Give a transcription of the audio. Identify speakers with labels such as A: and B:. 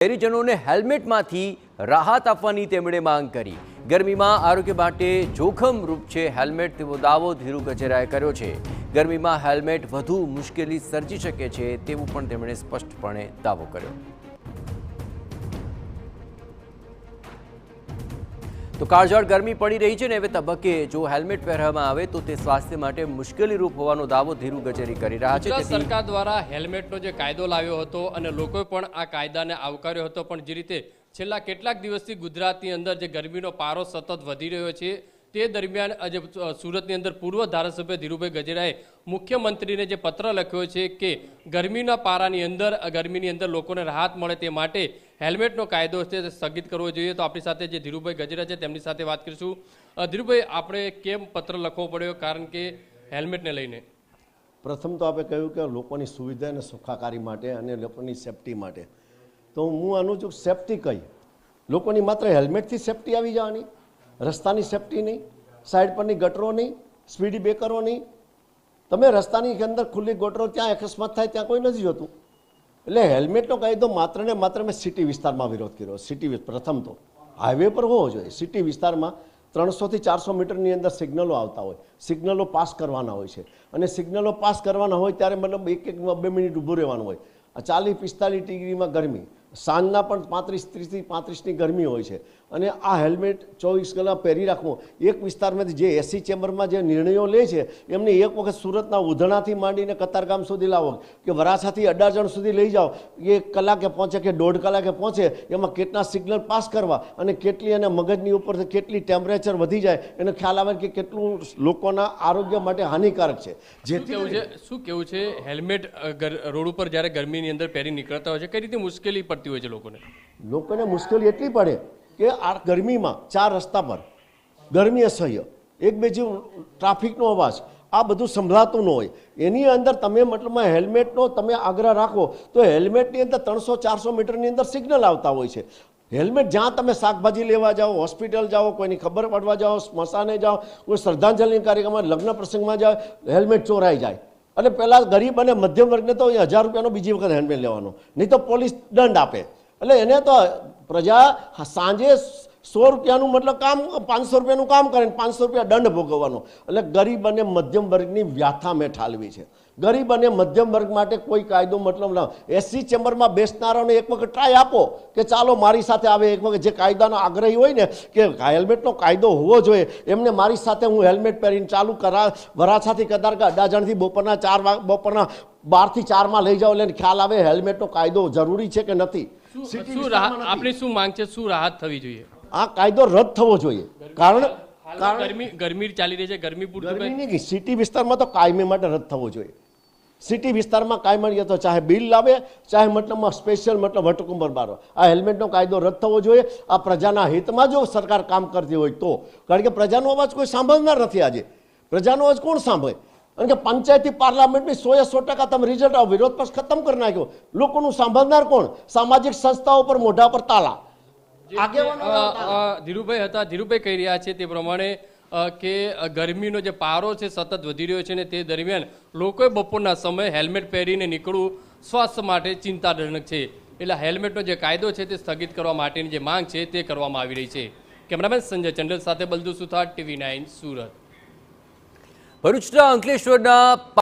A: શહેરીજનોને હેલ્મેટમાંથી રાહત આપવાની તેમણે માંગ કરી। ગરમીમાં આરોગ્ય માટે જોખમરૂપ છે હેલ્મેટ તેવો દાવો ધીરુ ગજેરાએ કર્યો છે। ગરમીમાં હેલ્મેટ વધુ મુશ્કેલી સર્જી શકે છે તેવું પણ તેમણે સ્પષ્ટપણે દાવો કર્યો। तो काळझाळ गरमी पड़ी रही है ने एवे तबक्के जो हेल्मेट पहेरवामां आवे तो ते स्वास्थ्य माटे मुश्केलीरूप होवानो दावो धीरु गजेरी करी रह्या छे।
B: सरकार द्वारा हेल्मेटनो जे कायदो लाव्यो हतो अने लोकोए पण आ कायदाने आवकार्यो हतो, पण जे रीते छेल्ला केटलाक दिवसथी गुजरातनी अंदर जे गरमीनो पारो सतत वधी रह्यो छे ते दरमियान आज सूरतनी अंदर पूर्व धारासभ्य धीरुभाई गजेराए मुख्यमंत्रीने जे पत्र लख्यो छे के गरमीना पारानी अंदर लोकोने राहत मळे ते माटे हेल्मेटनो कायदो छे स्थगित करवो जोईए। तो आपणी साथे जे धीरुभाई गजेरा छे तेमनी साथे वात करीशुं। धीरुभाई, आपणे केम पत्र लखवो पड्यो? कारण के हेल्मेटने लईने
C: प्रथम तो आपणे कह्युं के लोकोनी सुविधा अने सुखाकारी माटे अने लोकोनी सेफ्टी माटे, तो हूँ आनुं जो सेफ्टी कही लोकोनी मात्र हेल्मेटथी सेफ्टी आवी जवानी, रस्तानी सेफ्टी नहीं, साइड परनी गटरो नहीं, स्पीडी ब्रेकरो नहीं। तमे रस्तानी अंदर खुली गटरो त्यां अकस्मात थाय त्यां कोई नथी जोतुं। એટલે હેલ્મેટનો કાયદો માત્ર ને માત્ર મેં સિટી વિસ્તારમાં વિરોધ કર્યો। સિટી પ્રથમ તો હાઈવે પર હોવો જોઈએ। સિટી વિસ્તારમાં 300 થી 400 મીટરની અંદર સિગ્નલો આવતા હોય, સિગ્નલો પાસ કરવાના હોય છે અને સિગ્નલો પાસ કરવાના હોય ત્યારે મતલબ એક 2 મિનિટ ઊભું રહેવાનું હોય। 40-45 ડિગ્રીમાં ગરમી, સાંજના પણ 35 થી 35ની ગરમી હોય છે અને આ હેલ્મેટ 24 કલાક પહેરી રાખવું। એક વિસ્તારમાંથી જે એસી ચેમ્બરમાં જે નિર્ણયો લે છે એમને એક વખત સુરતના ઉધણાથી માંડીને કતારગામ સુધી લાવો કે વરાછાથી અડાજણ સુધી લઈ જાઓ, 1 કલાકે પહોંચે કે 1.5 કલાકે પહોંચે, એમાં કેટલા સિગ્નલ પાસ કરવા અને કેટલી અને મગજની ઉપરથી કેટલી ટેમ્પરેચર વધી જાય એનો ખ્યાલ આવે કે કેટલું લોકોના આરોગ્ય માટે હાનિકારક છે। જેથી
B: શું કેવું છે હેલ્મેટ રોડ ઉપર જ્યારે ગરમીની અંદર પહેરી નીકળતા હોય છે કઈ રીતે મુશ્કેલી પડતી હોય છે લોકોને મુશ્કેલી
C: એટલી પડે કે આ ગરમીમાં 4 રસ્તા પર ગરમી અસહ્ય, એક બાજુ ટ્રાફિકનો અવાજ, આ બધું સંભળાતું ન હોય, એની અંદર તમે મતલબમાં હેલ્મેટનો તમે આગ્રહ રાખો તો હેલ્મેટની અંદર 300-400 મીટરની અંદર સિગ્નલ આવતા હોય છે। હેલ્મેટ જ્યાં તમે શાકભાજી લેવા જાઓ, હોસ્પિટલ જાઓ, કોઈની ખબર પડવા જાઓ, સ્મશાને જાઓ, કોઈ શ્રદ્ધાંજલિ કાર્યક્રમમાં, લગ્ન પ્રસંગમાં જાઓ, હેલ્મેટ ચોરાઈ જાય અને પહેલાં ગરીબ અને મધ્યમ વર્ગને તો 1000 રૂપિયાનો બીજી વખત હેલ્મેટ લેવાનો, નહીં તો પોલીસ દંડ આપે। એટલે એને તો પ્રજા સાંજે 100 રૂપિયાનું મતલબ કામ, 500 રૂપિયાનું કામ કરે, 500 રૂપિયા દંડ ભોગવવાનો। એટલે ગરીબ અને મધ્યમ વર્ગની વ્યાથા મેં ઠાલવી છે। ગરીબ અને મધ્યમ વર્ગ માટે કોઈ કાયદો મતલબ ના। એસી ચેમ્બરમાં બેસનારાઓને એક વખત ટ્રાય આપો કે ચાલો મારી સાથે આવે, એક વખત જે કાયદાનો આગ્રહી હોય ને કે હેલ્મેટનો કાયદો હોવો જોઈએ એમને મારી સાથે હું હેલ્મેટ પહેરીને ચાલુ કરા, વરાછાથી કતારગામ, અડાજણથી બપોરના 12 થી 4 માં લઈ જાઓ એટલે ખ્યાલ આવે હેલ્મેટનો કાયદો જરૂરી છે કે નથી।
B: આપણી શું માંગ છે, શું રાહત થવી જોઈએ?
C: આ કાયદો રદ થવો જોઈએ। કારણ
B: ગરમી ચાલી રહી છે, ગરમી પૂરતી
C: સિટી વિસ્તારમાં તો કાયમી માટે રદ થવો જોઈએ। સિટી વિસ્તારમાં કાયમી તો ચાહે બિલ લાવે, ચાહે મતલબમાં સ્પેશિયલ મતલબ વટકુંભર બારો, આ હેલ્મેટનો કાયદો રદ થવો જોઈએ। આ પ્રજાના હિતમાં જો સરકાર કામ કરતી હોય તો, કારણ કે પ્રજાનો અવાજ કોઈ સાંભળનાર નથી। આજે પ્રજાનો અવાજ કોણ સાંભળે? કારણ કે પંચાયતી પાર્લામેન્ટની 100% તમે રિઝલ્ટ આવો, વિરોધ પક્ષ ખતમ કરી નાખ્યો, લોકોનું સાંભળનાર કોણ? સામાજિક સંસ્થાઓ પર મોઢા પર તાલા।
B: ધીરુભાઈ હતા, ધીરુભાઈ કહી રહ્યા છે તે પ્રમાણે કે ગરમીનો જે પારો છે સતત વધી રહ્યો છે ને તે દરમિયાન લોકોએ બપોરના સમયે હેલ્મેટ પહેરીને નીકળવું સ્વાસ્થ્ય માટે ચિંતાજનક છે। એટલે હેલ્મેટનો જે કાયદો છે તે સ્થગિત કરવા માટેની જે માંગ છે તે કરવામાં આવી રહી છે। કેમેરામેન સંજય ચંડલ સાથે બલદુ સુથાર, TV9 સુરત।
A: ભરૂચના અંકલેશ્વરના